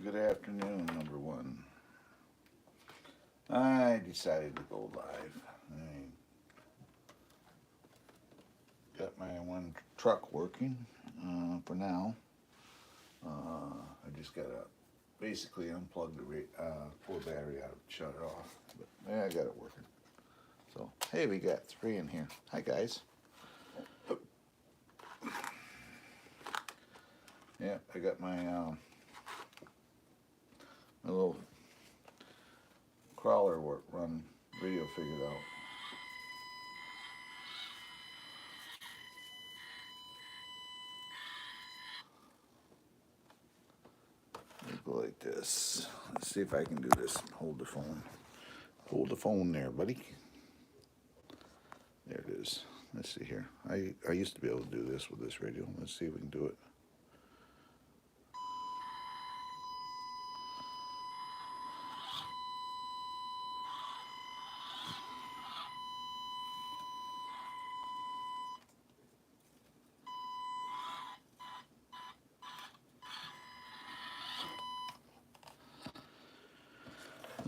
Good afternoon, number one. I decided to go live. I got my one truck working for now. I just got to basically unplug the pull the battery out, shut it off. But yeah, I got it working. So, hey, we got three in here. Hi, guys. Yeah, I got my my little crawler run video figured out. Go like this. Let's see if I can do this. Hold the phone. Hold the phone there, buddy. There it is. Let's see here. I used to be able to do this with this radio. Let's see if we can do it.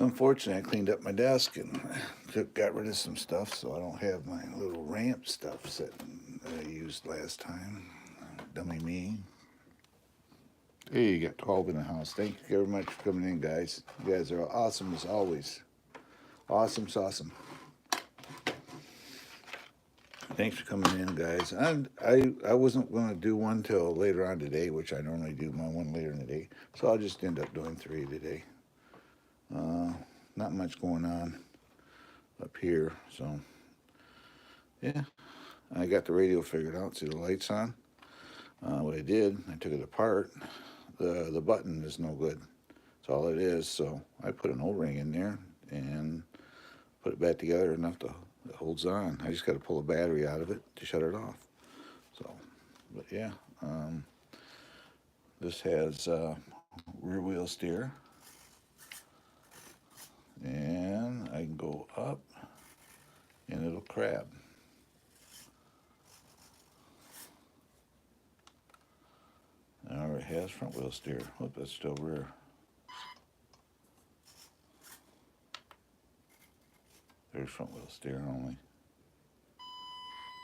Unfortunately, I cleaned up my desk and got rid of some stuff, so I don't have my little ramp stuff sitting that I used last time. Dummy me. Hey, you got 12 in the house. Thank you very much for coming in, guys. You guys are awesome as always. Awesome sauce. Thanks for coming in, guys. And I wasn't going to do one till later on today, which I normally do my one later in the day. So I'll just end up doing three today. Not much going on up here, so yeah. I got the radio figured out. See the lights on. What I did, I took it apart. The button is no good. That's all it is. So I put an O-ring in there and put it back together enough to it holds on. I just got to pull the battery out of it to shut it off. So, but yeah, this has rear wheel steer. And I can go up and it'll crab. It already has front wheel steer. Whoop, that's still rear. There's front wheel steer only.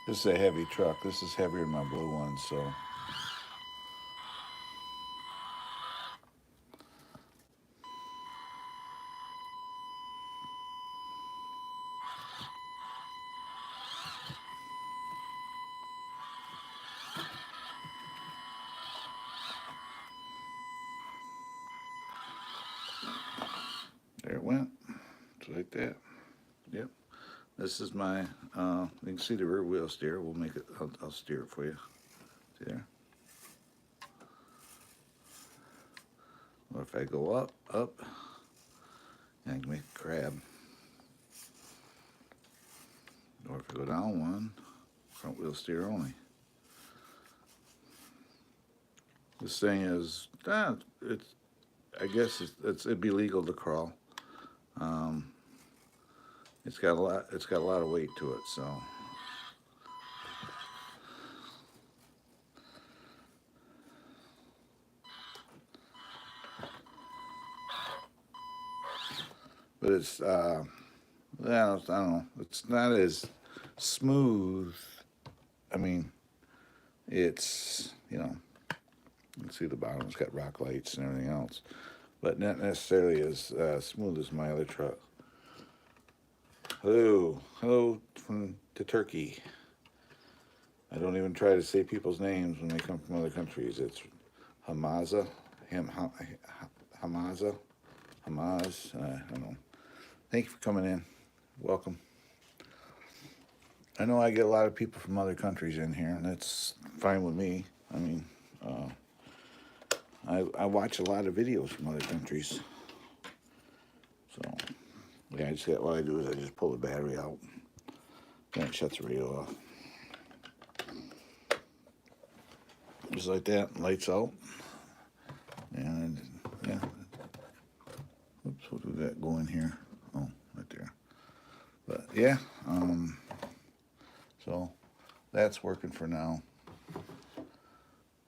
This is a heavy truck. This is heavier than my blue one, so. There it went. Just like that. Yep. This is my, you can see the rear wheel steer. We'll make it, I'll steer it for you. See there? Or if I go up, and I can make a crab. Or if I go down one, front wheel steer only. This thing is, it's, I guess it'd be legal to crawl. It's got a lot of weight to it, so. But it's, I don't know, it's not as smooth. I mean, it's, you know, you can see the bottom, it's got rock lights and everything else, but not necessarily as smooth as my other truck. Hello to Turkey. I don't even try to say people's names when they come from other countries. It's Hamaz, I don't know. Thank you for coming in. Welcome. I know I get a lot of people from other countries in here, and that's fine with me. I mean, I watch a lot of videos from other countries. So, yeah, what I do is I just pull the battery out, then it shuts the radio off. Just like that, lights out. And, yeah. Oops, what do we got going here? Oh, right there. But, yeah, so that's working for now.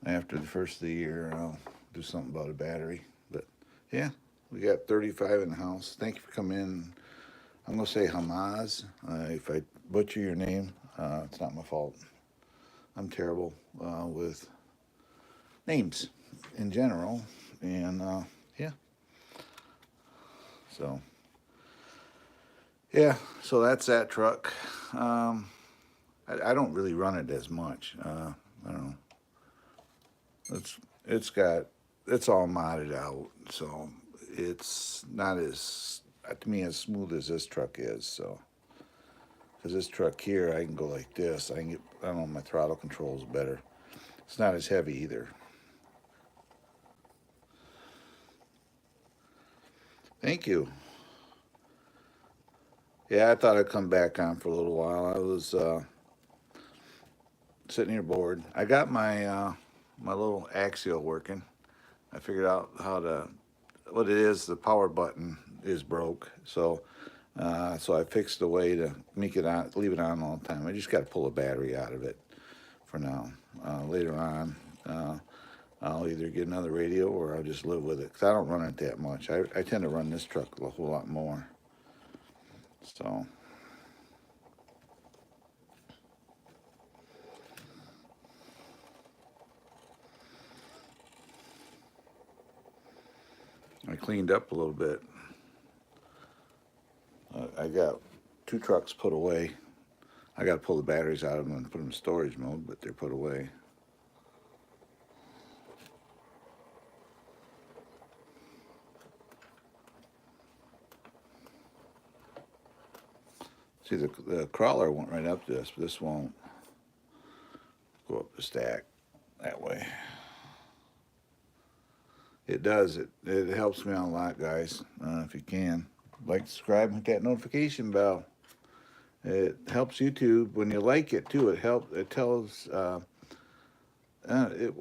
After the first of the year, I'll do something about a battery. But yeah, we got 35 in the house. Thank you for coming in. I'm going to say Hamaz. If I butcher your name, it's not my fault. I'm terrible with names in general. And yeah, so yeah, so that's that truck. I don't really run it as much. I don't know. It's it's got it's all modded out, so it's not as to me as smooth as this truck is. So because this truck here, I can go like this. I can get, I don't know, my throttle control is better. It's not as heavy either. Thank you. Yeah, I thought I'd come back on for a little while. I was sitting here bored. I got my little Axial working. I figured out how to what it is. The power button is broke, so I fixed a way to make it on, leave it on all the time. I just got to pull a battery out of it for now. Later on, I'll either get another radio or I'll just live with it because I don't run it that much. I tend to run this truck a whole lot more. So I cleaned up a little bit. I got 2 trucks put away. I got to pull the batteries out of them and put them in storage mode, but they're put away. See, the crawler went right up to this, but this won't go up the stack that way. It does. It helps me out a lot, guys. If you can, like, subscribe, hit that notification bell. It helps YouTube when you like it too. It helps. It tells. It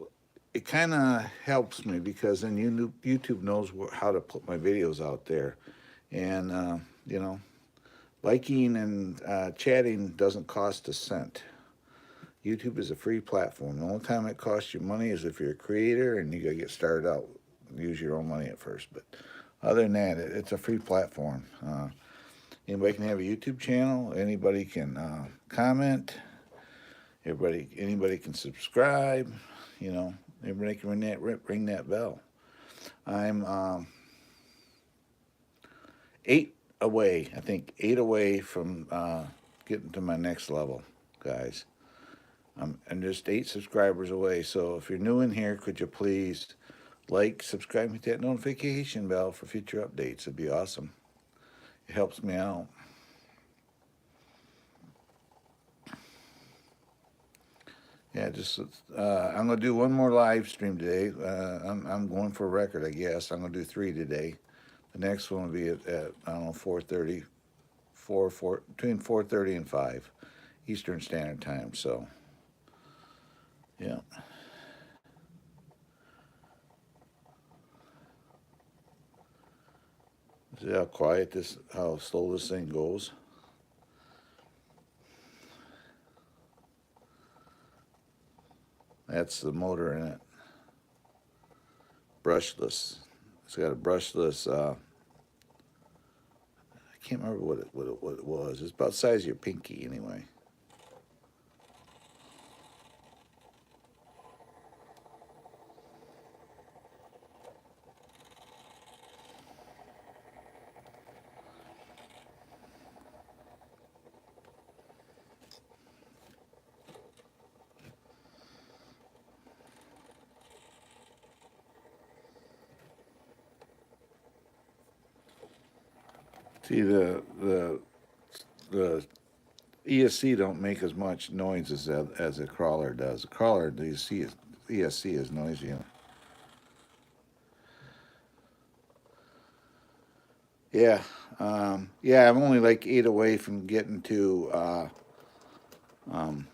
it kind of helps me because then YouTube knows how to put my videos out there, and you know, liking and chatting doesn't cost a cent. YouTube is a free platform. The only time it costs you money is if you're a creator and you gotta get started out. Use your own money at first, but other than that, it's a free platform. Anybody can have a YouTube channel. Anybody can comment. Anybody can subscribe. You know, everybody can ring that bell. I'm 8 away. I think 8 away from getting to my next level, guys. I'm just 8 subscribers away. So if you're new in here, could you please like, subscribe, hit that notification bell for future updates? It'd be awesome. It helps me out. Yeah, just I'm gonna do one more live stream today. I'm going for a record, I guess. I'm gonna do 3 today. The next one will be at I don't know 4:30, between 4:30 and 5 Eastern Standard Time. So yeah. See how quiet how slow this thing goes. That's the motor in it. Brushless. It's got a brushless. I can't remember what it was. It's about the size of your pinky anyway. See the ESC don't make as much noise as a crawler does. A crawler, the ESC is noisy. Yeah, yeah. I'm only like 8 away from getting to um,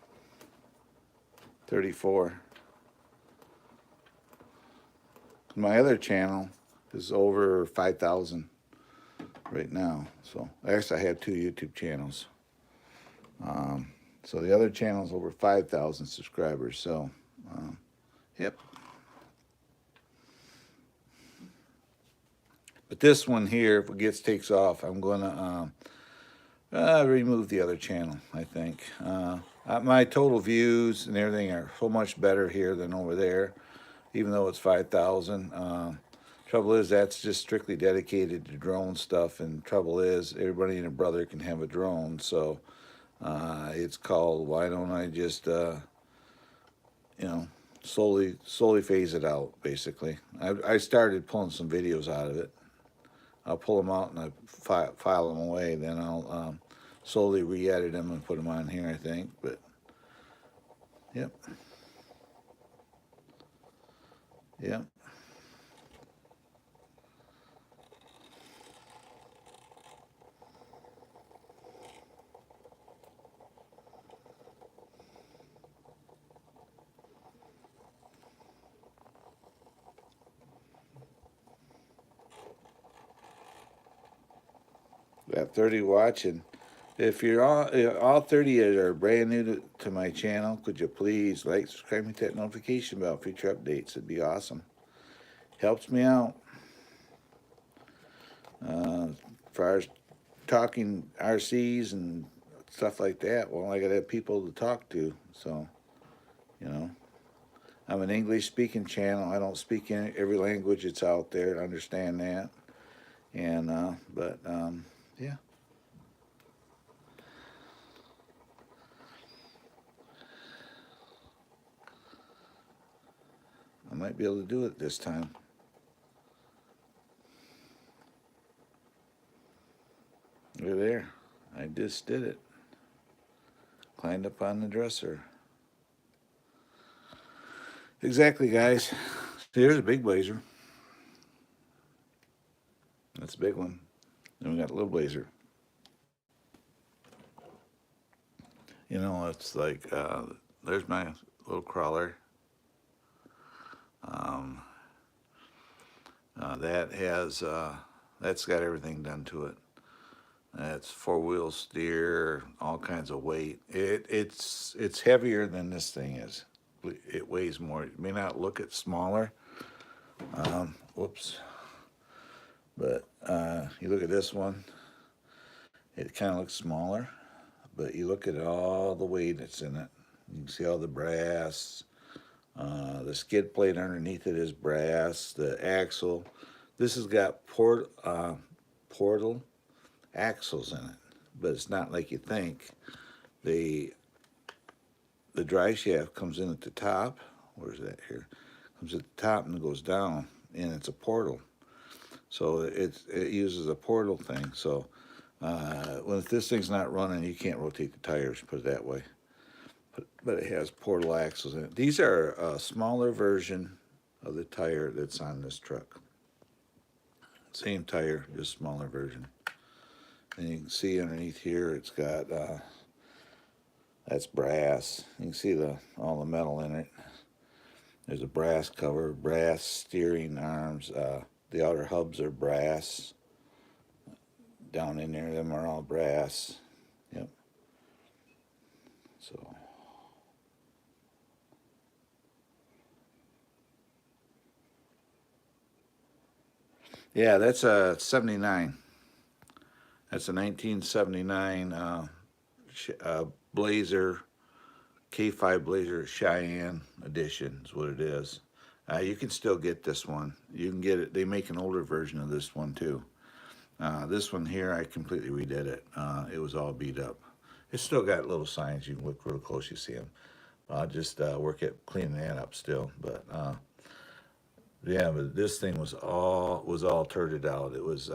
34. My other channel is over 5,000 right now. So actually, I have 2 YouTube channels. So the other channel is over 5,000 subscribers. So, yep. But this one here, if it takes off, I'm gonna remove the other channel. I think my total views and everything are so much better here than over there, even though it's 5,000. Trouble is, that's just strictly dedicated to drone stuff, and trouble is, everybody and their brother can have a drone, so it's called, why don't I just, you know, slowly phase it out, basically. I started pulling some videos out of it. I'll pull them out and I file them away, then I'll slowly re-edit them and put them on here, I think, but, yep. Yep. Got 30 watching. If you're all 30 are brand new to my channel, could you please like, subscribe, hit that notification bell, future updates? It'd be awesome. Helps me out. As far as talking RCs and stuff like that, well, I gotta have people to talk to. So, you know, I'm an English speaking channel. I don't speak in every language that's out there. I understand that. And yeah. I might be able to do it this time. Look there. I just did it. Climbed up on the dresser. Exactly, guys. Here's a big blazer. That's a big one. Then we got a little blazer. You know, it's like, there's my little crawler. That's got everything done to it. It's 4-wheel steer, all kinds of weight. It's heavier than this thing is. It weighs more. It may not look it smaller. Whoops. But you look at this one, it kind of looks smaller. But you look at all the weight that's in it. You can see all the brass. The skid plate underneath it is brass. The axle. This has got portal axles in it, but it's not like you think. The drive shaft comes in at the top. Where's that here? Comes at the top and goes down, and it's a portal. So it uses a portal thing. So if this thing's not running, you can't rotate the tires, put it that way. But it has portal axles in it. These are a smaller version of the tire that's on this truck. Same tire, just smaller version. And you can see underneath here, it's got, that's brass. You can see all the metal in it. There's a brass cover, brass steering arms. The outer hubs are brass. Down in there, them are all brass. Yep. So. Yeah, that's a 79. That's a 1979 Blazer, K5 Blazer Cheyenne edition is what it is. You can still get this one. You can get it. They make an older version of this one too. This one here, I completely redid it. It was all beat up. It's still got little signs. You can look real close, you see them. I'll just work at cleaning that up still. But yeah, but this thing was all turted out. It was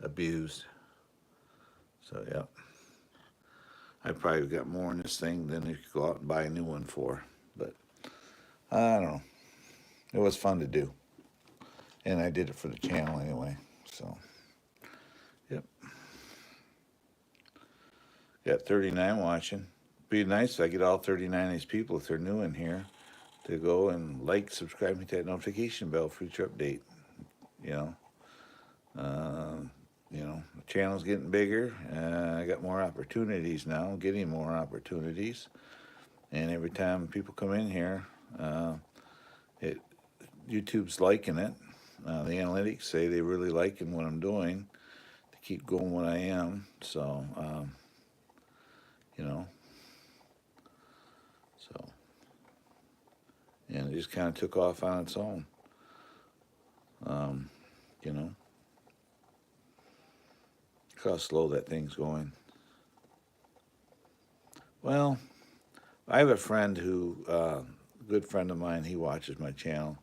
abused. So yeah, I probably got more in this thing than you could go out and buy a new one for. But I don't know. It was fun to do, and I did it for the channel anyway. So yep, got 39 watching. Be nice if I get all 39 of these people, if they're new in here, to go and like, subscribe, hit that notification bell for each update. You know, the channel's getting bigger. I got more opportunities now, getting more opportunities, and every time people come in here, YouTube's liking it. the analytics say they really liking what I'm doing to keep going what I am. So, you know, so, and it just kind of took off on its own. Um, you know, look how slow that thing's going. Well, I have a friend who, good friend of mine, he watches my channel.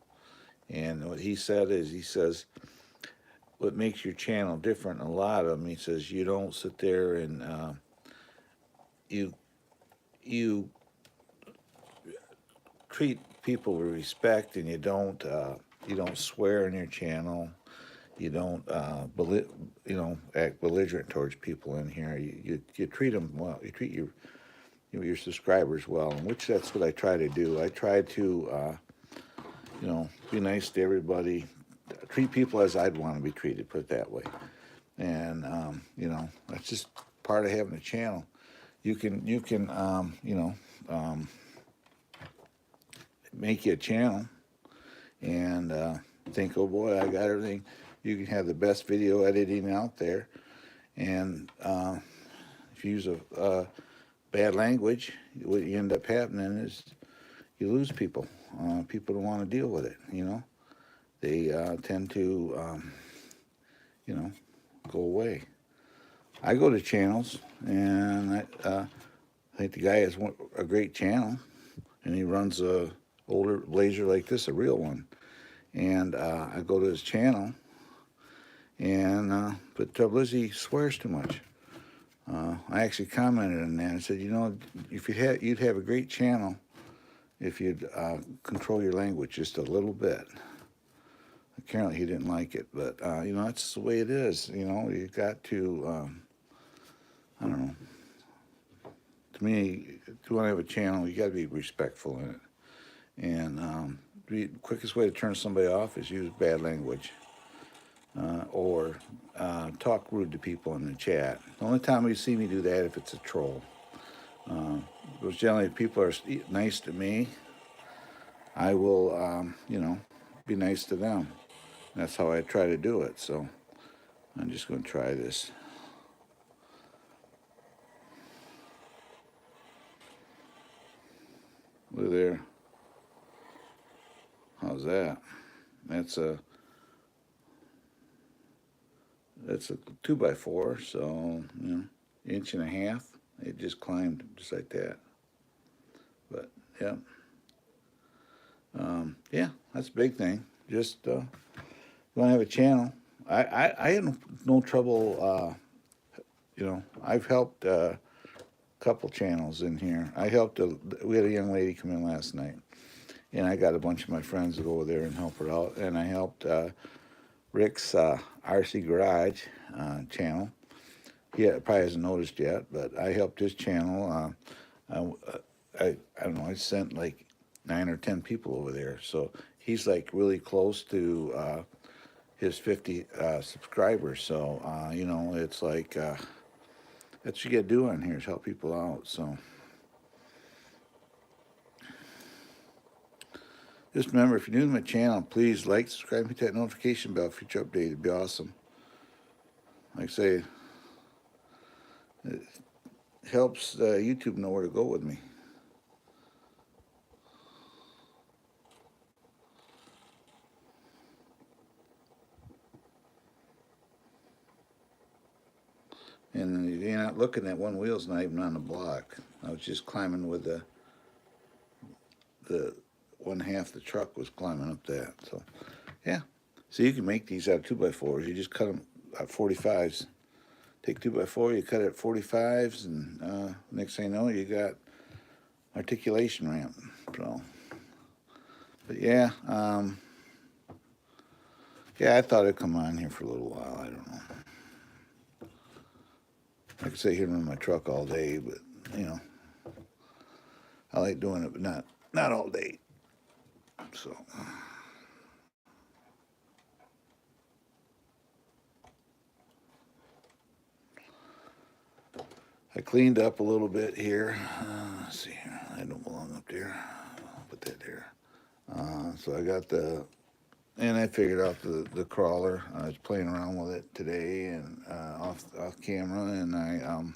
And what he said is, he says, what makes your channel different, a lot of them, he says, you don't sit there and you you treat people with respect, and you don't swear in your channel. You don't act belligerent towards people in here. You treat them well. You treat your subscribers well, and which that's what I try to do. I try to be nice to everybody, treat people as I'd want to be treated. Put it that way, and that's just part of having a channel. You can make you a channel and think, oh boy, I got everything. You can have the best video editing out there, and if you use a bad language, what you end up happening is you lose people. People don't want to deal with it. They tend to go away. I go to channels, and I think the guy has a great channel, and he runs a older Blazer like this, a real one. And I go to his channel, and but the trouble is he swears too much. I actually commented on that. I said, if you'd have a great channel if you'd control your language just a little bit. Apparently he didn't like it, but that's the way it is. You've got to, I don't know. To me, if you want to have a channel, you got to be respectful in it. And the quickest way to turn somebody off is use bad language or talk rude to people in the chat. The only time you see me do that if it's a troll. Because generally, if people are nice to me, I will, be nice to them. That's how I try to do it. So I'm just going to try this. Look there. How's that? That's a 2x4, so inch and a half. It just climbed just like that. But yeah, that's a big thing. Just you want to have a channel. I had no trouble. I've helped a couple channels in here. We had a young lady come in last night, and I got a bunch of my friends to go over there and help her out. And I helped Rick's RC Garage channel. He probably hasn't noticed yet, but I helped his channel. I don't know. I sent like 9 or 10 people over there, so he's like really close to his 50 subscribers. So it's like that's what you got to do on here is help people out. So just remember, if you're new to my channel, please like, subscribe, hit that notification bell for future updates. It'd be awesome. Like I say, it helps YouTube know where to go with me. And you're not looking at one wheel's not even on the block. I was just climbing with the one half the truck was climbing up that. So, yeah. So you can make these out of 2x4s. You just cut them at 45s. Take 2x4, you cut it at 45s, and next thing you know, you got articulation ramp. So, but yeah, I thought it'd come on here for a little while. I don't know. I could sit here and run my truck all day, but I like doing it, but not all day. So. I cleaned up a little bit here. Let's see here. I don't belong up there. I'll put that there. So I got and I figured out the crawler. I was playing around with it today and off camera, and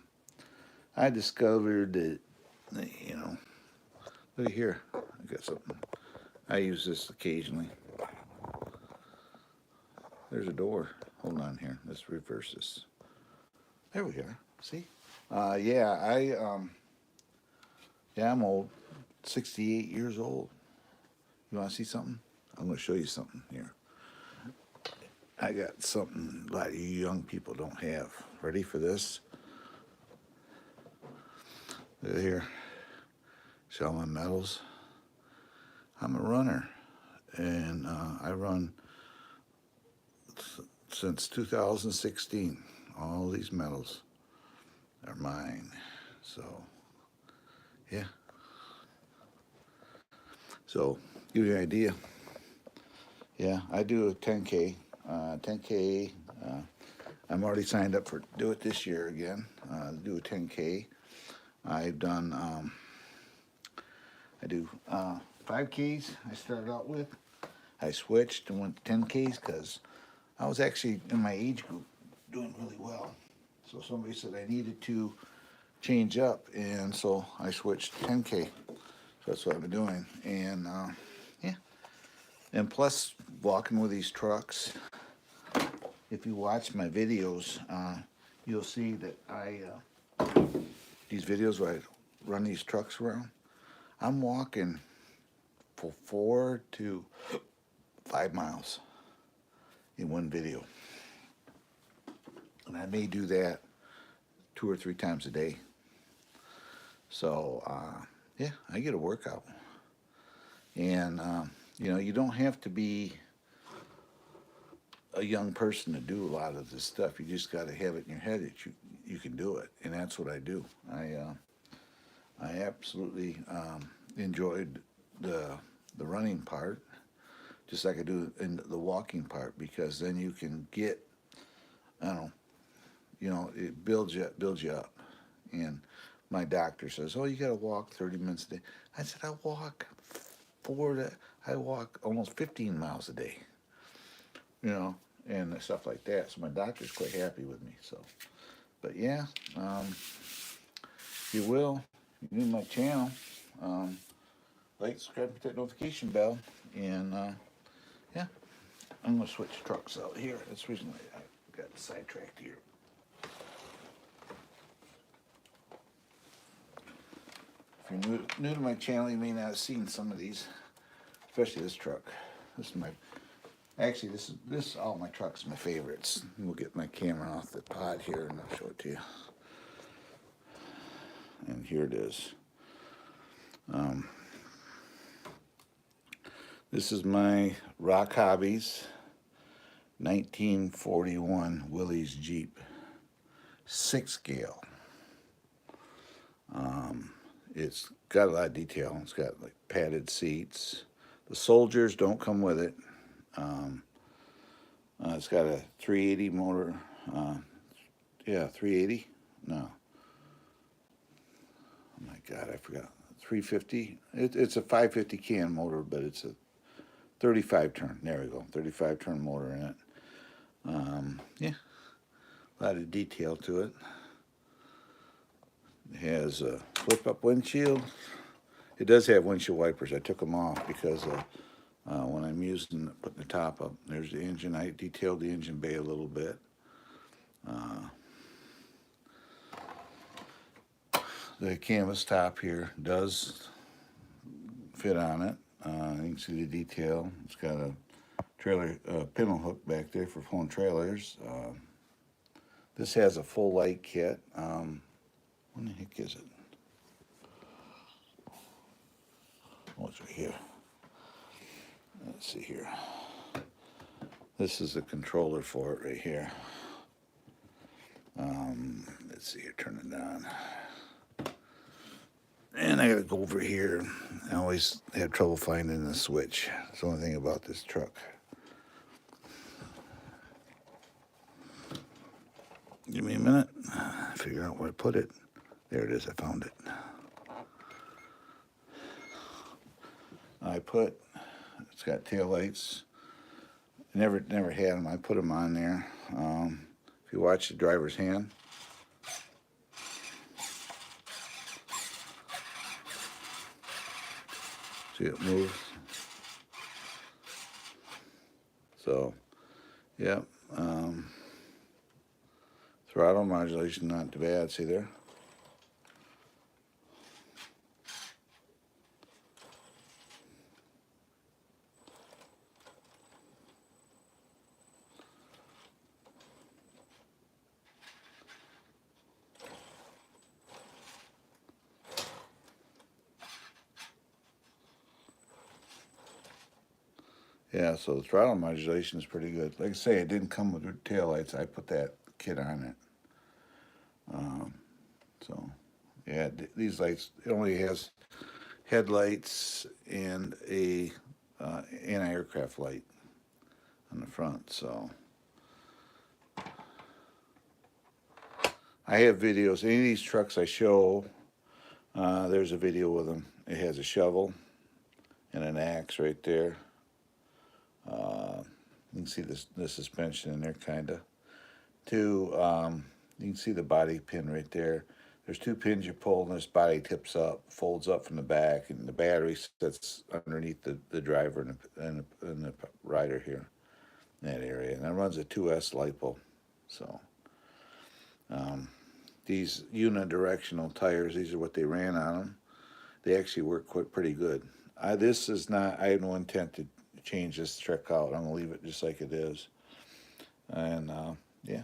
I discovered that, you know, look here, I got something. I use this occasionally. There's a door. Hold on here. Let's reverse this. There we are. See? Yeah, I'm old. 68 years old. You want to see something? I'm going to show you something here. I got something a lot of you young people don't have. Ready for this? Look here. See all my medals? I'm a runner, and I run since 2016. All these medals are mine. So, yeah. So, give you an idea. Yeah, I do a 10K. 10K. I'm already signed up for do it this year again. Do a 10K. I've done. I do 5Ks. I started out with. I switched and went to 10Ks because I was actually in my age group doing really well. So somebody said I needed to change up, and so I switched to 10K. So that's what I've been doing, and yeah. And plus, walking with these trucks. If you watch my videos, you'll see that these videos where I run these trucks around, I'm walking for 4 to 5 miles in one video. And I may do that 2 or 3 times a day. So, yeah, I get a workout. And, you know, you don't have to be a young person to do a lot of this stuff. You just got to have it in your head that you can do it. And that's what I do. I absolutely enjoyed the running part, just like I do in the walking part, because then you can get, I don't know, you know, it builds you up. And my doctor says, oh, you got to walk 30 minutes a day. I said, I walk almost 15 miles a day, you know, and stuff like that. So my doctor's quite happy with me. So, but yeah, you will. You need my channel. Like, subscribe, hit that notification bell, and yeah, I'm gonna switch trucks out here. That's the reason I got sidetracked here. If you're new to my channel, you may not have seen some of these, especially this truck. This is my, actually this all my trucks are my favorites. We'll get my camera off the pod here and I'll show it to you. And here it is. This is my Rock Hobbies 1941 Willys Jeep 6 scale. It's got a lot of detail. It's got like padded seats. The Soldiers don't come with it. It's got a 380 motor. Yeah, 380. No. Oh my God, I forgot. 350. It's a 550 can motor, but it's a 35 turn. There we go. 35 turn motor in it. Yeah, a lot of detail to it. It has a flip up windshield. It does have windshield wipers. I took them off because when I'm putting the top up, there's the engine. I detailed the engine bay a little bit. The canvas top here does fit on it. You can see the detail. It's got a trailer pintle hook back there for pulling trailers. This has a full light kit. When the heck is it? Oh, it's right here. Let's see here. This is the controller for it right here. Let's see here, turn it on. And I gotta go over here. I always have trouble finding the switch. That's the only thing about this truck. Give me a minute. Figure out where to put it. There it is, I found it. It's got tail lights, Never had them. I put them on there. If you watch the driver's hand, see it moves. So, yeah. Throttle modulation not too bad. See there? Yeah, so the throttle modulation is pretty good. Like I say, it didn't come with taillights. I put that kit on it. So, yeah, these lights, it only has headlights and a anti-aircraft light on the front. So, I have videos. Any of these trucks I show, there's a video with them. It has a shovel and an axe right there. You can see the suspension in there, kind of. You can see the body pin right there. There's two pins you pull, and this body tips up, folds up from the back, and the battery sits underneath the driver and the rider here in that area. And that runs a 2S LiPo. So these unidirectional tires, these are what they ran on them. They actually work quite pretty good. This is not, I have no intent to change this trick out. I'm going to leave it just like it is. And yeah.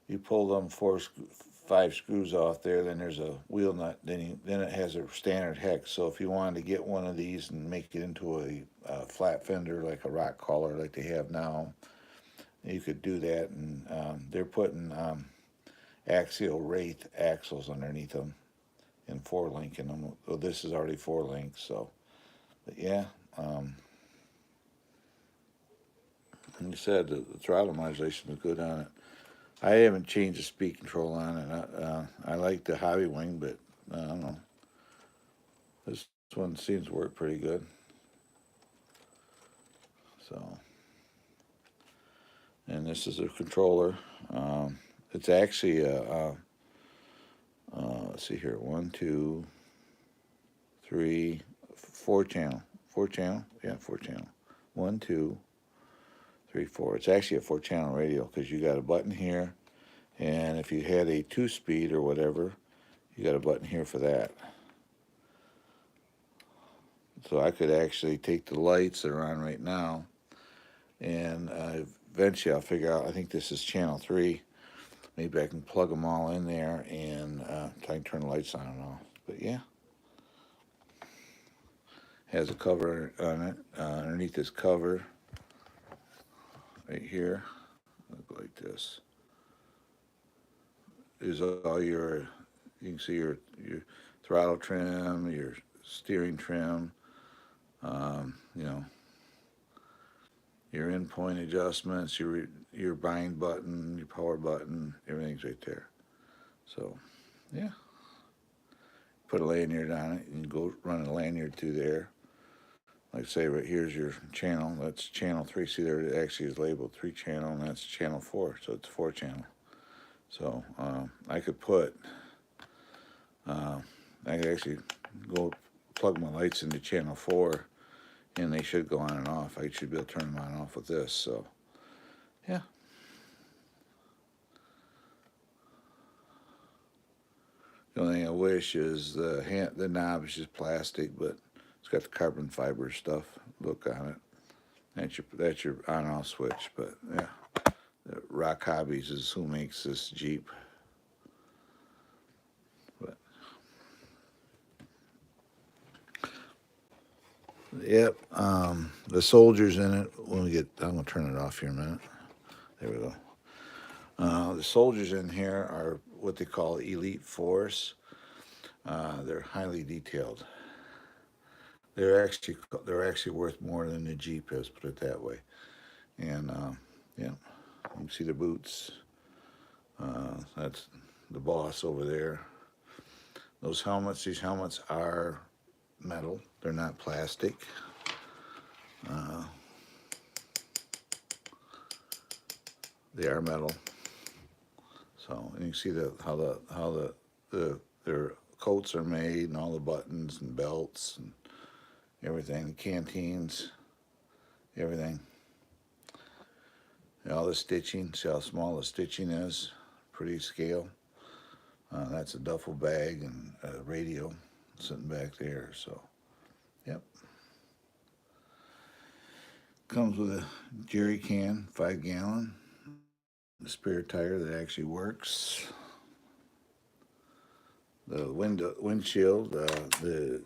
You pull them 5 screws off there, then there's a wheel nut, then it has a standard hex. So if you wanted to get one of these and make it into a flat fender, like a rock crawler like they have now, you could do that. And they're putting axial wraith axles underneath them and 4-link in them. Well, this is already 4-link, so, but yeah. Like you said, the throttle modulation was good on it. I haven't changed the speed control on it. I like the Hobbywing, but I don't know. This one seems to work pretty good. So, and this is a controller. It's actually let's see here, 1, 2, 3, 4 channel. 4 channel? Yeah, 4 channel. 1, 2, 3, 4. It's actually a 4-channel radio because you got a button here, and if you had a 2-speed or whatever, you got a button here for that. So I could actually take the lights that are on right now, and eventually I'll figure out, I think this is channel 3. Maybe I can plug them all in there and I can turn the lights on and off. But yeah. Has a cover on it. Underneath this cover, right here, look like this, is all you can see your throttle trim, your steering trim, you know, your endpoint adjustments, your bind button, your power button, everything's right there. So, yeah. Put a lanyard on it and go run a lanyard through there. Like say, right here's your channel. That's channel 3. See there, it actually is labeled 3-channel, and that's channel 4. So it's 4-channel. So I could I could actually go plug my lights into channel 4, and they should go on and off. I should be able to turn them on and off with this. So, yeah. The only thing I wish is the knob is just plastic, but it's got the carbon fiber stuff look on it. That's your on-off switch. But yeah, Rock Hobbies is who makes this Jeep. But yep, the soldiers in it. When we get, I'm gonna turn it off here a minute. There we go. The soldiers in here are what they call elite force. They're highly detailed. They're actually worth more than the Jeep is, put it that way. And yeah, you can see the boots. That's the boss over there. These helmets are metal. They're not plastic. They are metal. So, and you see their coats are made, and all the buttons and belts and everything, the canteens, everything. And all the stitching. See how small the stitching is? Pretty scale. That's a duffel bag and a radio sitting back there. So, yep. Comes with a jerry can, 5 gallon, a spare tire that actually works. The windshield, you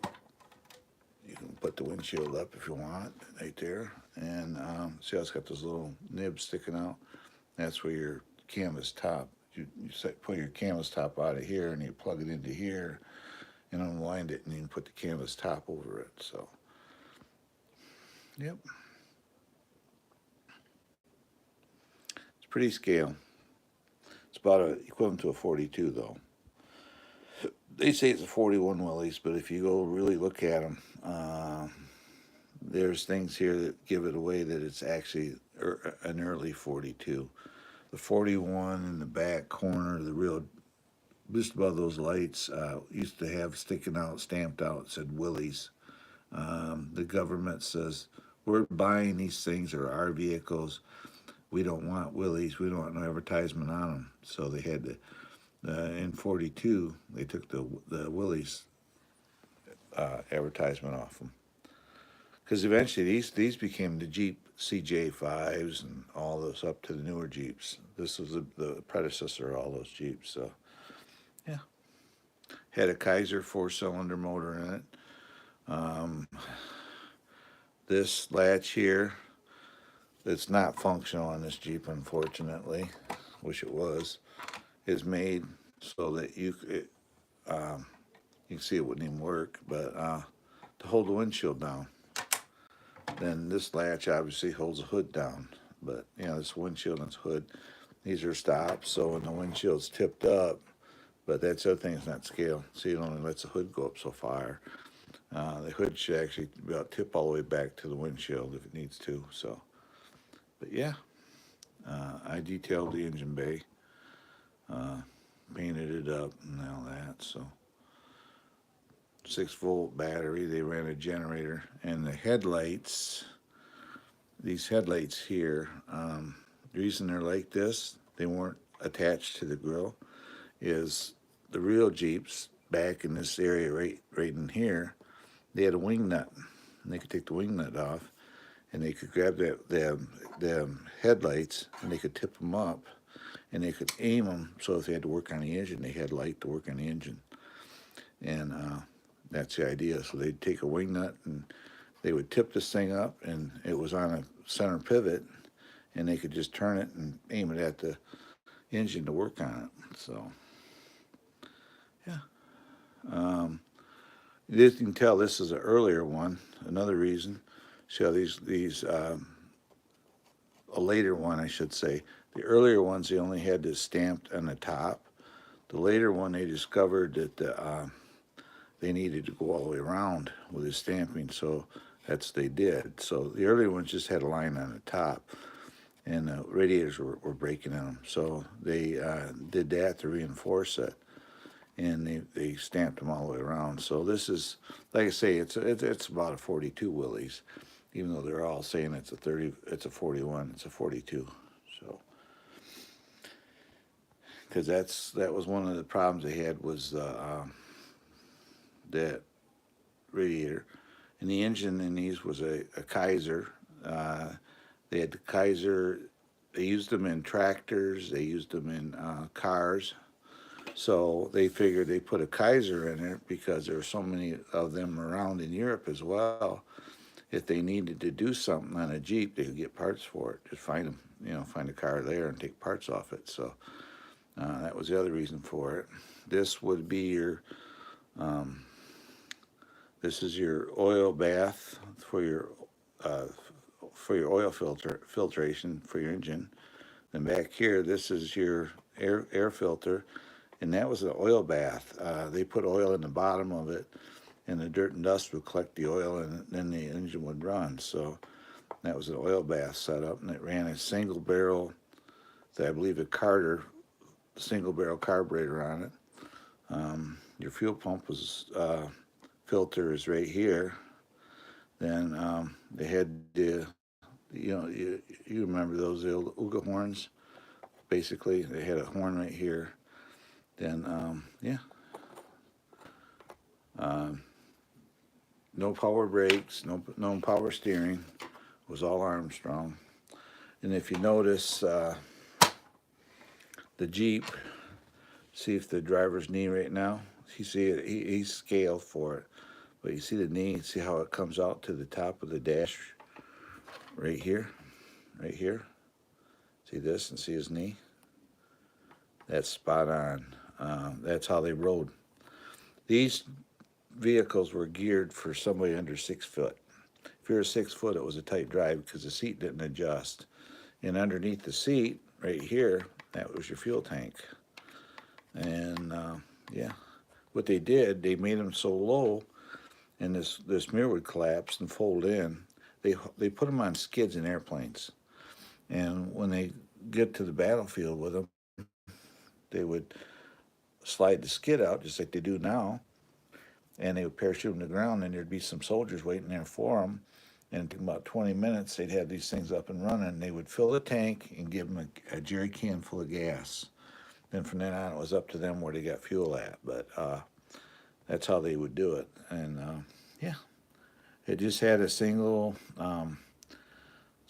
can put the windshield up if you want, right there. And see how it's got those little nibs sticking out? That's where your canvas top. Put your canvas top out of here, and you plug it into here, and unwind it, and you can put the canvas top over it. So, yep, it's pretty scale. It's about equivalent to a 42, though. They say it's a 41 Willys, but if you go really look at them, there's things here that give it away that it's actually an early 42. The 41 in the back corner, the real just above those lights, used to have sticking out, stamped out, said Willys. The government says, we're buying these things, or our vehicles. We don't want Willys. We don't want no advertisement on them. So they had to, in 42, they took the Willys advertisement off them. Because eventually these became the Jeep CJ5s and all those up to the newer Jeeps. This was the predecessor of all those Jeeps. So, yeah. Had a Kaiser 4-cylinder motor in it. This latch here, that's not functional on this Jeep, unfortunately. Wish it was. Is made so that you can see it wouldn't even work, but to hold the windshield down. Then this latch obviously holds the hood down, but this windshield and this hood, these are stops. So when the windshield's tipped up, but that's the other thing, it's not scale. See, it only lets the hood go up so far. The hood should actually about tip all the way back to the windshield if it needs to. So, but yeah, I detailed the engine bay, painted it up and all that. So, 6-volt battery. They ran a generator, and the headlights. These headlights here. The reason they're like this, they weren't attached to the grill, is the real Jeeps back in this area right in here. They had a wing nut, and they could take the wing nut off, and they could grab the headlights, and they could tip them up, and they could aim them. So if they had to work on the engine, they had light to work on the engine, and that's the idea. So they'd take a wing nut, and they would tip this thing up, and it was on a center pivot, and they could just turn it and aim it at the engine to work on it. So, yeah. You can tell this is an earlier one. Another reason, see how these a later one, I should say. The earlier ones, they only had this stamped on the top. The later one, they discovered that they needed to go all the way around with the stamping, so that's what they did. So the earlier ones just had a line on the top, and the radiators were breaking in them. So they did that to reinforce it, and they stamped them all the way around. So this is, like I say, it's about a 42 Willys, even though they're all saying it's a 30, it's a 41, it's a 42. So, because that was one of the problems they had, was that radiator. And the engine in these was a Kaiser. They had the Kaiser. They used them in tractors. They used them in cars. So they figured they put a Kaiser in it because there were so many of them around in Europe as well. If they needed to do something on a Jeep, they could get parts for it. Just find them, find a car there and take parts off it. So that was the other reason for it. This would be your this is your oil bath for your oil filtration for your engine. Then back here, this is your air filter, and that was an oil bath. They put oil in the bottom of it, and the dirt and dust would collect the oil, and then the engine would run. So that was an oil bath setup, and it ran a single barrel I believe, a Carter single barrel carburetor on it. Your fuel pump was filter is right here. Then they had the, you remember those old Uga horns. Basically, they had a horn right here. Then yeah, um, no power brakes, no power steering. It was all Armstrong. And if you notice the Jeep, see if the driver's knee right now. You see it, he's scaled for it. But you see the knee, see how it comes out to the top of the dash right here, right here. See this and see his knee? That's spot on. That's how they rode. These vehicles were geared for somebody under 6 foot. If you're 6 foot, it was a tight drive because the seat didn't adjust. And underneath the seat, right here, that was your fuel tank. And yeah, what they did, they made them so low, and this mirror would collapse and fold in. They put them on skids in airplanes, and when they get to the battlefield with them, they would slide the skid out just like they do now, and they would parachute them to the ground, and there'd be some soldiers waiting there for them. And in about 20 minutes, they'd have these things up and running. And they would fill the tank and give them a jerry can full of gas. Then from then on, it was up to them where they got fuel at. But that's how they would do it. And yeah, it just had a single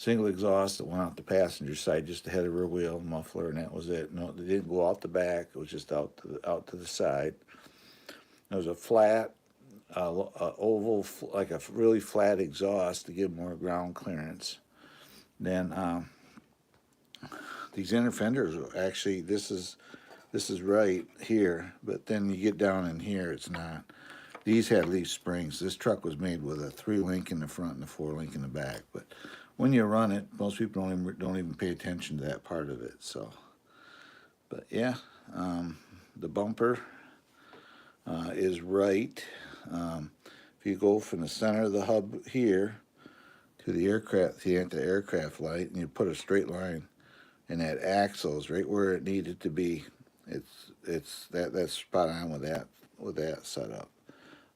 exhaust that went out the passenger side, just ahead of the rear wheel muffler, and that was it. No, they didn't go out the back. It was just out to the side. There was a flat, oval, like a really flat exhaust to give more ground clearance. Then these inner fenders are actually, this is right here, but then you get down in here, it's not. These had leaf springs. This truck was made with a 3-link in the front and a 4-link in the back. But when you run it, most people don't even pay attention to that part of it. So, but yeah, the bumper is right. If you go from the center of the hub here to the anti-aircraft light, and you put a straight line, and that axle is right where it needed to be. That's spot on with that setup.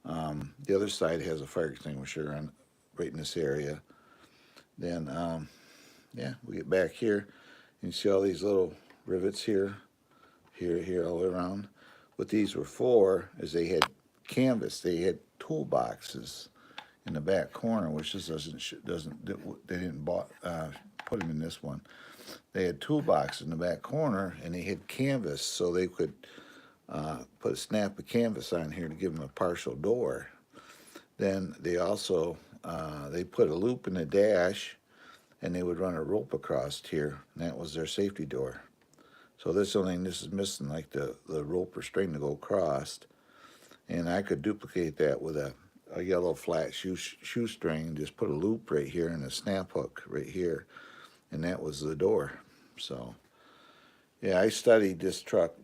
The other side has a fire extinguisher on right in this area. Then yeah, we get back here, and you see all these little rivets here, all around. What these were for is they had canvas. They had toolboxes in the back corner, which this doesn't. They didn't put them in this one. They had toolboxes in the back corner, and they had canvas, so they could put a snap of canvas on here to give them a partial door. Then they also they put a loop in the dash, and they would run a rope across here, and that was their safety door. So this is missing, like the rope or string to go across, and I could duplicate that with a yellow flat shoestring. Just put a loop right here and a snap hook right here, and that was the door. So yeah, I studied this truck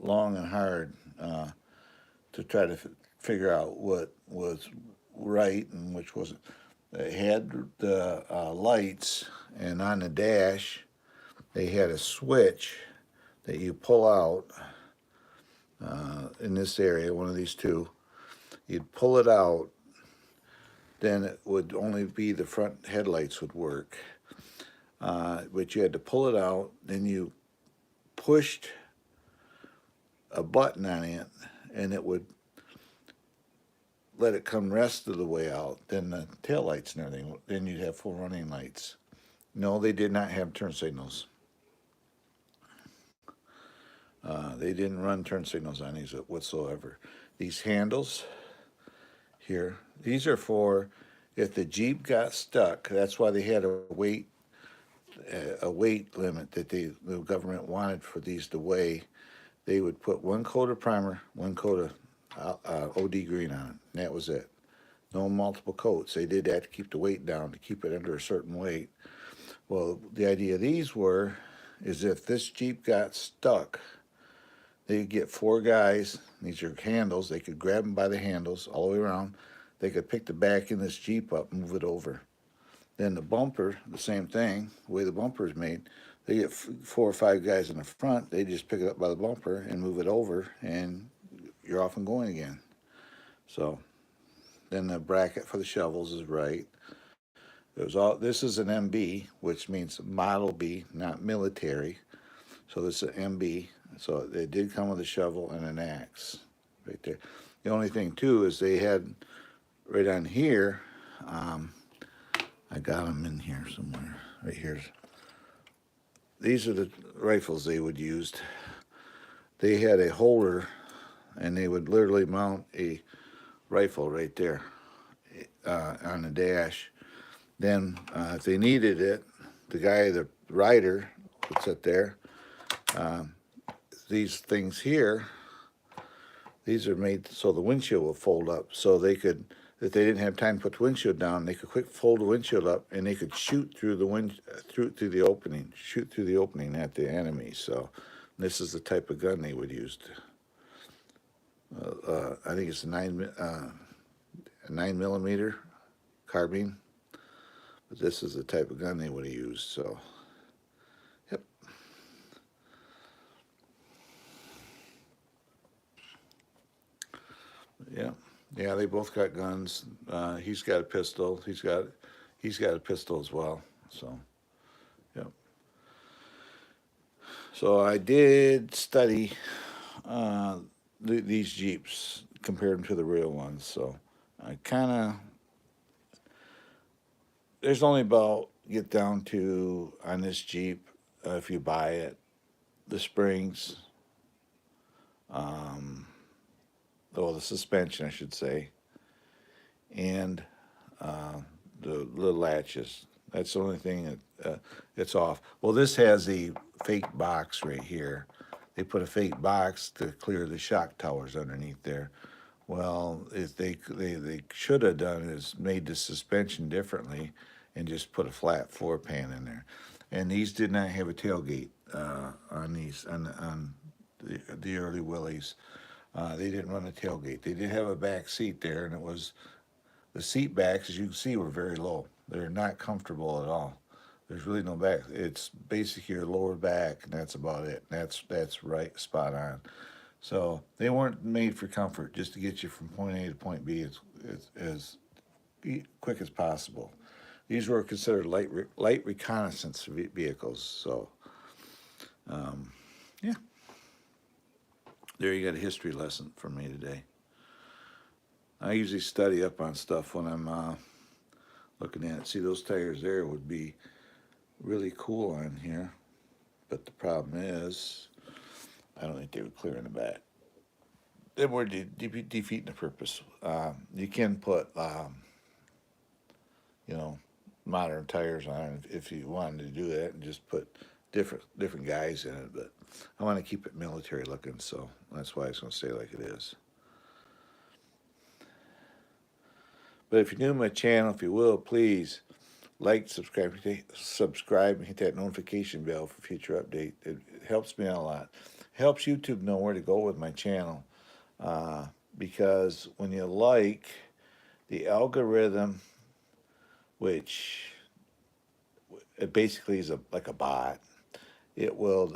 long and hard to try to figure out what was right and which wasn't. They had the lights, and on the dash, they had a switch that you pull out in this area, one of these two. You'd pull it out, then it would only be the front headlights would work. But you had to pull it out, then you pushed a button on it, and it would let it come rest of the way out. Then the tail lights and everything, then you'd have full running lights. No, they did not have turn signals. They didn't run turn signals on these whatsoever. These handles here, these are for if the Jeep got stuck. That's why they had a weight limit that the government wanted for these to weigh. They would put 1 coat of primer, 1 coat of OD green on it, and that was it. No multiple coats. They did that to keep the weight down, to keep it under a certain weight. Well, the idea of these is if this Jeep got stuck, they'd get 4 guys. These are handles. They could grab them by the handles all the way around. They could pick the back in this Jeep up, move it over. Then the bumper, the same thing. The way the bumper is made, they get 4 or 5 guys in the front. They just pick it up by the bumper and move it over, and you're off and going again. So then the bracket for the shovels is right. There's all. This is an MB, which means Model B, not military. So this is an MB. So they did come with a shovel and an axe, right there. The only thing too is they had right on here. I got them in here somewhere. Right here. These are the rifles they would use. They had a holder, and they would literally mount a rifle right there on the dash. Then, if they needed it, the rider, would sit there. These things here, these are made so the windshield will fold up, so they could, if they didn't have time to put the windshield down, they could quick fold the windshield up, and they could shoot through the through the opening, shoot through the opening at the enemy. So, this is the type of gun they would use. I think it's a 9mm carbine. But this is the type of gun they would have used, so, yep. Yeah, they both got guns. He's got a pistol. He's got a pistol as well, so, yep. So I did study these Jeeps, compared them to the real ones, so I kind of, there's only about, get down to, on this Jeep, if you buy it, the springs, the suspension, I should say, and the latches. That's the only thing that it's off. Well, this has a fake box right here. They put a fake box to clear the shock towers underneath there. Well, if they should have done is made the suspension differently and just put a flat floor pan in there. And these did not have a tailgate on these on the early Willys. They didn't run a tailgate. They did have a back seat there, and it was the seat backs, as you can see, were very low. They're not comfortable at all. There's really no back. It's basically your lower back, and that's about it. That's right, spot on. So they weren't made for comfort, just to get you from point A to point B as quick as possible. These were considered light reconnaissance vehicles. So, yeah, there you got a history lesson from me today. I usually study up on stuff when I'm looking at it. See, those tires there would be really cool on here, but the problem is, I don't think they would clear in the back. They were defeating the purpose. You can put, modern tires on it if you wanted to do that, and just put different guys in it. But I want to keep it military looking, so that's why I was going to say like it is. But if you're new to my channel, if you will, please like, subscribe, and hit that notification bell for future update. It helps me out a lot. It helps YouTube know where to go with my channel, because when you like, the algorithm, which it basically is like a bot, it will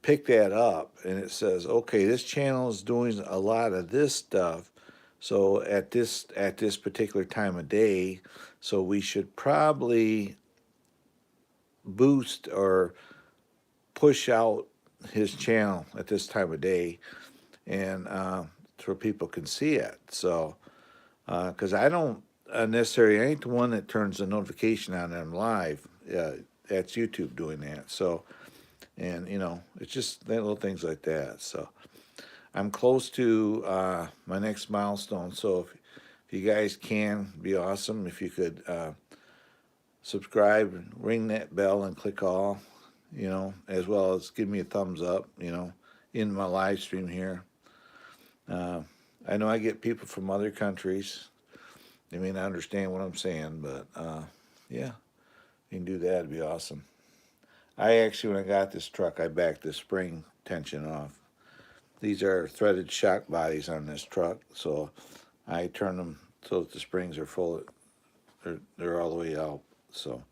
pick that up, and it says, okay, this channel is doing a lot of this stuff. So at this particular time of day, so we should probably boost or push out his channel at this time of day, and so people can see it. So, because I don't necessarily, I ain't the one that turns the notification on them live. That's YouTube doing that. So, and it's just little things like that. So, I'm close to my next milestone. So if you guys can, be awesome if you could subscribe and ring that bell and click all, as well as give me a thumbs up, in my live stream here. I know I get people from other countries. They may not understand what I'm saying, but yeah, you can do that. It'd be awesome. I actually, when I got this truck, I backed the spring tension off. These are threaded shock bodies on this truck, so I turn them so that the springs are full. They're all the way out. So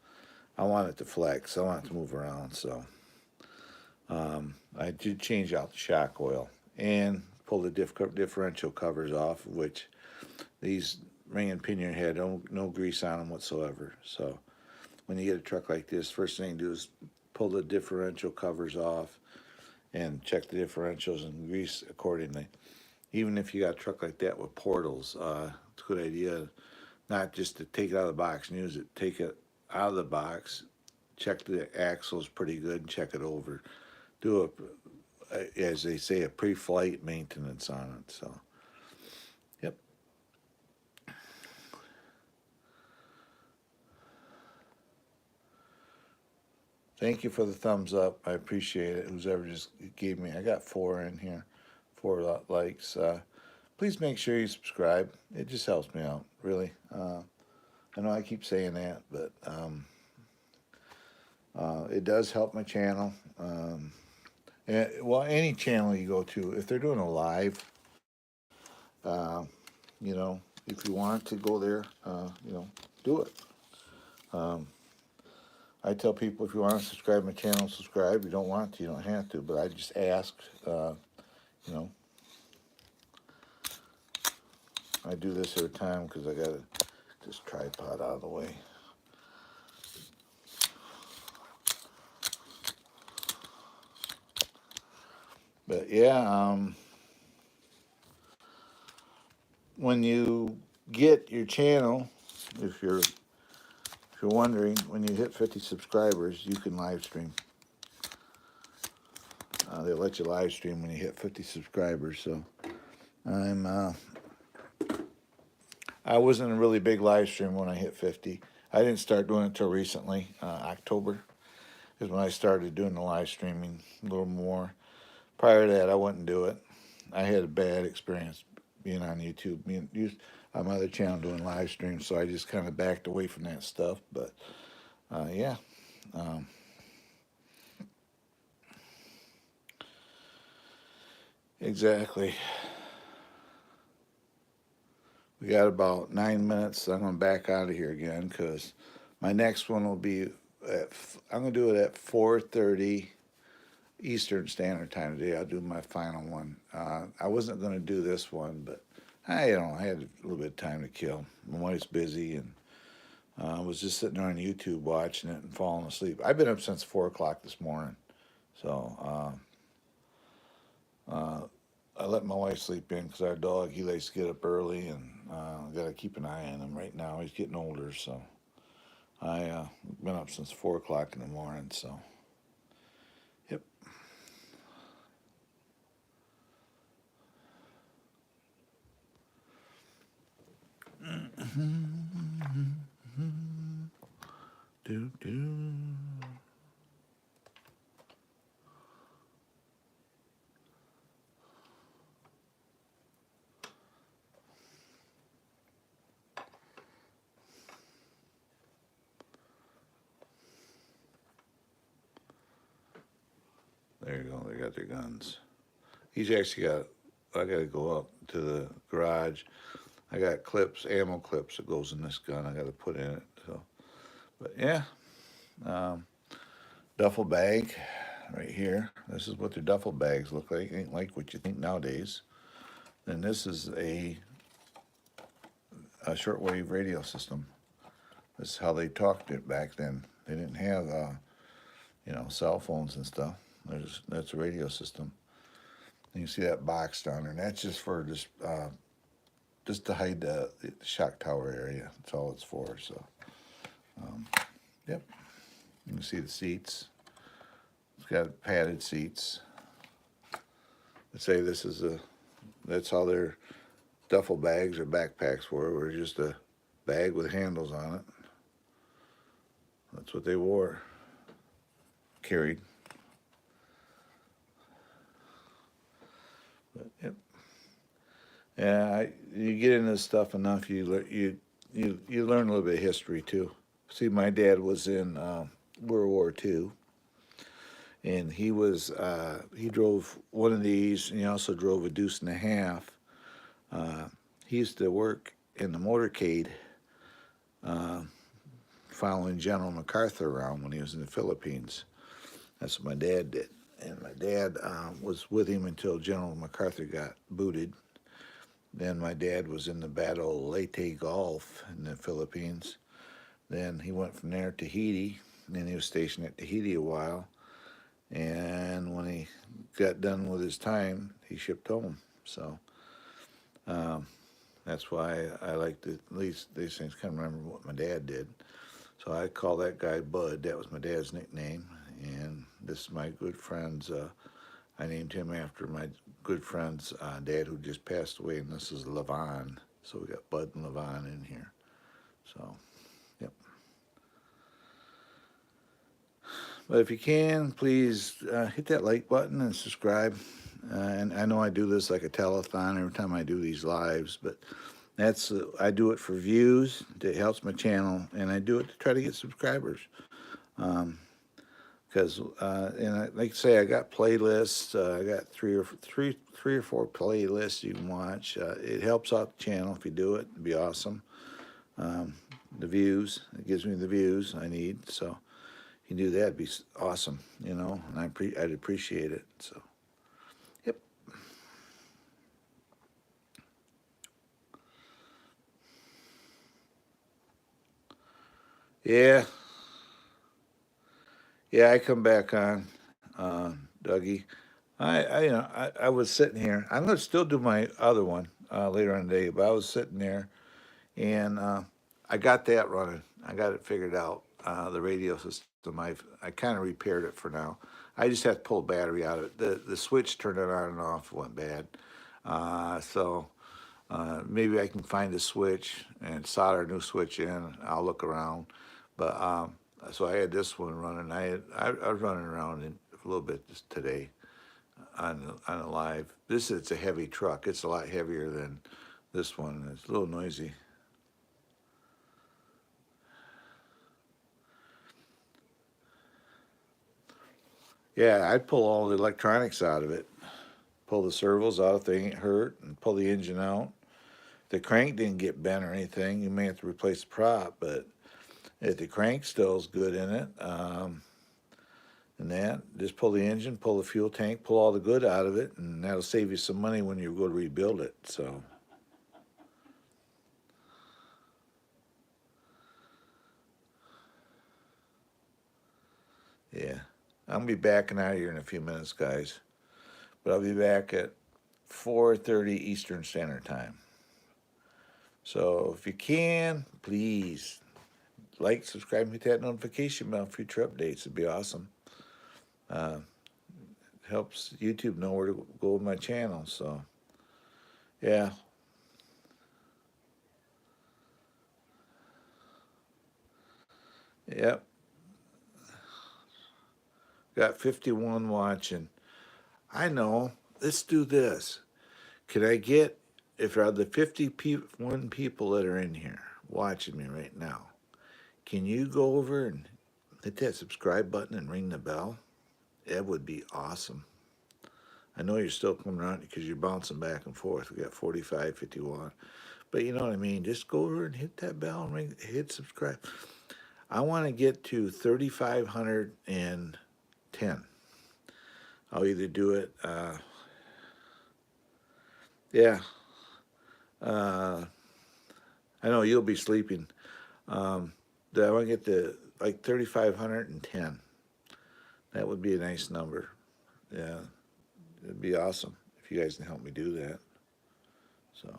I want it to flex. I want it to move around. So I did change out the shock oil and pull the differential covers off, which these ring and pinion had no grease on them whatsoever. So when you get a truck like this, first thing you do is pull the differential covers off and check the differentials and grease accordingly. Even if you got a truck like that with portals, it's a good idea not just to take it out of the box and use it. Take it out of the box, check the axles pretty good, and check it over. Do as they say, a pre-flight maintenance on it. So, yep. Thank you for the thumbs up. I appreciate it. Who's ever just gave me, I got 4 in here, 4 likes. Please make sure you subscribe. It just helps me out, really. I know I keep saying that, but it does help my channel. Well, any channel you go to, if they're doing a live, you know, if you want to go there, you know, do it. I tell people if you want to subscribe to my channel, subscribe. If you don't want to, you don't have to. But I just ask, you know. I do this every time because I got to this tripod out of the way. But yeah, when you get your channel, if you're wondering, when you hit 50 subscribers, you can live stream. They let you live stream when you hit 50 subscribers. So I wasn't a really big live stream when I hit 50. I didn't start doing it till recently. October is when I started doing the live streaming a little more. Prior to that, I wouldn't do it. I had a bad experience being on YouTube, on my other channel doing live streams, so I just kind of backed away from that stuff. But yeah. Exactly. We got about 9 minutes. I'm going to back out of here again because my next one will be I'm going to do it at 4:30 Eastern Standard Time today. I'll do my final one. I wasn't going to do this one, but I had a little bit of time to kill. My wife's busy, and I was just sitting there on YouTube watching it and falling asleep. I've been up since 4 o'clock this morning, so I let my wife sleep in because our dog, he likes to get up early, and I got to keep an eye on him right now. He's getting older, so I've been up since 4 o'clock in the morning, so yep. Do, do. There you go. They got their guns. He's actually got. I got to go up to the garage. I got clips, ammo clips that goes in this gun. I got to put in it. So, but yeah, duffel bag right here. This is what their duffel bags look like. Ain't like what you think nowadays. And this is a shortwave radio system. This is how they talked it back then. They didn't have cell phones and stuff. That's a radio system. And you see that box down there, and that's just for just to hide the shock tower area. That's all it's for. So, yep. You can see the seats. It's got padded seats. Let's say that's how their duffel bags or backpacks were just a bag with handles on it. That's what they carried. But, yep. Yeah, you get into this stuff enough, you learn a little bit of history too. See, my dad was in World War II, and he drove one of these, and he also drove a Deuce and a Half. He used to work in the motorcade following General MacArthur around when he was in the Philippines. That's what my dad did. And my dad was with him until General MacArthur got booted. Then my dad was in the Battle of Leyte Gulf in the Philippines. Then he went from there to Tahiti. And then he was stationed at Tahiti a while. And when he got done with his time, he shipped home. So that's why I like to, at least these things, kind of remember what my dad did. So I call that guy Bud. That was my dad's nickname. And this is my good friend's, I named him after my good friend's dad who just passed away. And this is Levon. So we got Bud and Levon in here. So, yep. But if you can, please hit that like button and subscribe. And I know I do this like a telethon every time I do these lives, but that's I do it for views. It helps my channel, and I do it to try to get subscribers. Because like I say, I got playlists. I got three or four playlists you can watch. It helps out the channel if you do it. It'd be awesome. The views, it gives me the views I need. So if you do that, it'd be awesome. You know, and I'd appreciate it. So. Yep. Yeah. Yeah, I come back on, Dougie. I was sitting here. I'm gonna still do my other one later on today, but I was sitting there, and I got that running. I got it figured out. The radio system. I kind of repaired it for now. I just had to pull the battery out of it. The switch turned it on and off went bad. So maybe I can find a switch and solder a new switch in. I'll look around, but so I had this one running. I was running around a little bit just today on a live. It's a heavy truck. It's a lot heavier than this one. It's a little noisy. Yeah, I'd pull all the electronics out of it. Pull the servos out if they ain't hurt, and pull the engine out. The crank didn't get bent or anything. You may have to replace the prop, but if the crank still's good in it, and that, just pull the engine, pull the fuel tank, pull all the good out of it, and that'll save you some money when you go to rebuild it. So, yeah. I'm going to be backing out of here in a few minutes, guys. But I'll be back at 4:30 Eastern Standard Time. So if you can, please like, subscribe, and hit that notification bell for future updates. It'd be awesome. Helps YouTube know where to go with my channel. So, yeah. Yep. Got 51 watching. I know. Let's do this. Can I get, if there are the 51 people that are in here watching me right now, can you go over and hit that subscribe button and ring the bell? That would be awesome. I know you're still coming around because you're bouncing back and forth. We got 45, 51. But you know what I mean? Just go over and hit that bell and hit subscribe. I want to get to 3,510. I'll either do it, yeah. I know you'll be sleeping. I want to get to like 3,510. That would be a nice number. Yeah, it'd be awesome if you guys can help me do that. So,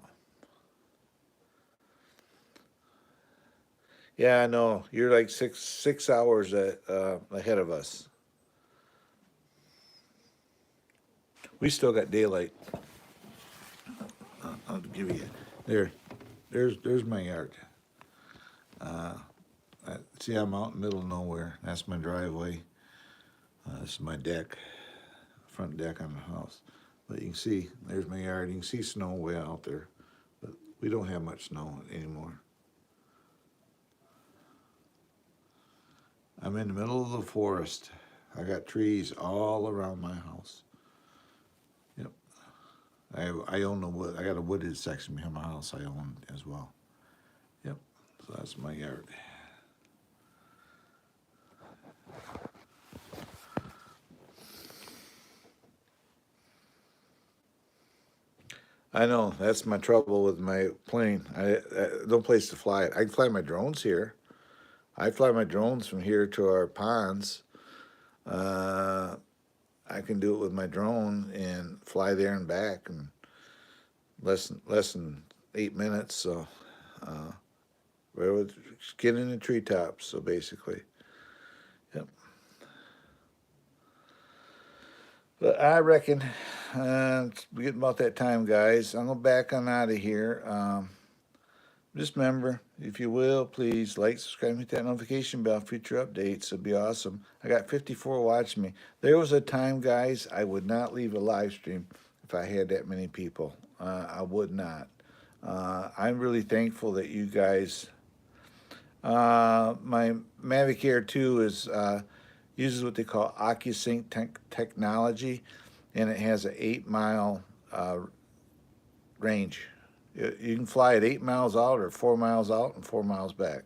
yeah, I know you're like six hours ahead of us. We still got daylight. I'll give you there. There's my yard. See, I'm out in the middle of nowhere. That's my driveway. This is my deck, front deck on the house. But you can see, there's my yard. You can see snow way out there. But we don't have much snow anymore. I'm in the middle of the forest. I got trees all around my house. Yep. I own the wood. I got a wooded section behind my house I own as well. So that's my yard. I know that's my trouble with my plane. I no place to fly it. I can fly my drones here. I fly my drones from here to our ponds. Uh, I can do it with my drone and fly there and back in less than 8 minutes. So, we're with skin in the treetops. So basically, yep. But I reckon it's getting about that time, guys. I'm gonna back on out of here. Just remember, if you will, please like, subscribe, hit that notification bell, future updates. It'd be awesome. I got 54 watching me. There was a time, guys, I would not leave a live stream if I had that many people. I would not. I'm really thankful that you guys. My Mavic Air 2 uses what they call OcuSync technology, and it has an 8 mile range. You can fly it 8 miles out or 4 miles out and 4 miles back.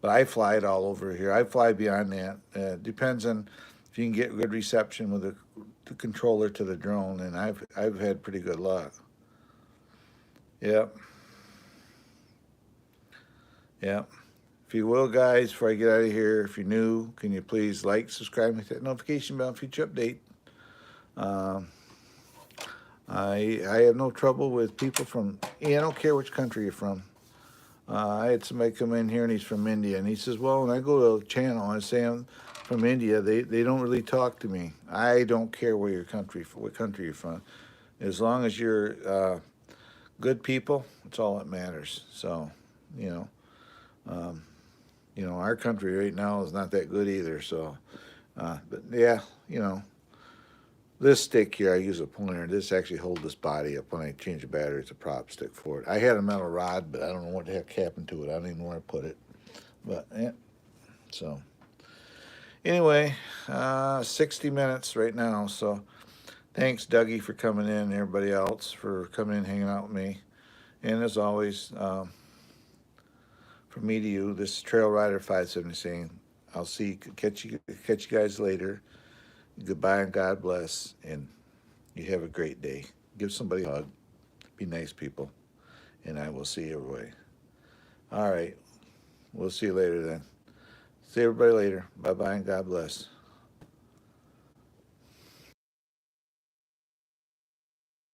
But I fly it all over here. I fly beyond that. Depends on if you can get good reception with the controller to the drone, and I've had pretty good luck. Yep. Yep. If you will, guys, before I get out of here, if you're new, can you please like, subscribe, hit that notification bell, future update. I have no trouble with people from, I don't care which country you're from. I had somebody come in here and he's from India, and he says, well, when I go to a channel and I say I'm from India, they don't really talk to me. I don't care where what country you're from. As long as you're good people, it's all that matters. So, you know, our country right now is not that good either. So, but yeah, this stick here, I use a pointer. This actually holds this body up. When I change the battery, it's a prop stick for it. I had a metal rod, but I don't know what the heck happened to it. I don't even know where I put it. But, yeah, so. Anyway, 60 minutes right now. So, thanks, Dougie, for coming in, and everybody else for coming in, hanging out with me. And as always, from me to you, this is Trail Rider 570 saying, I'll catch you guys later. Goodbye and God bless, and you have a great day. Give somebody a hug. Be nice, people, and I will see you everybody. All right, we'll see you later then. See everybody later. Bye-bye and God bless.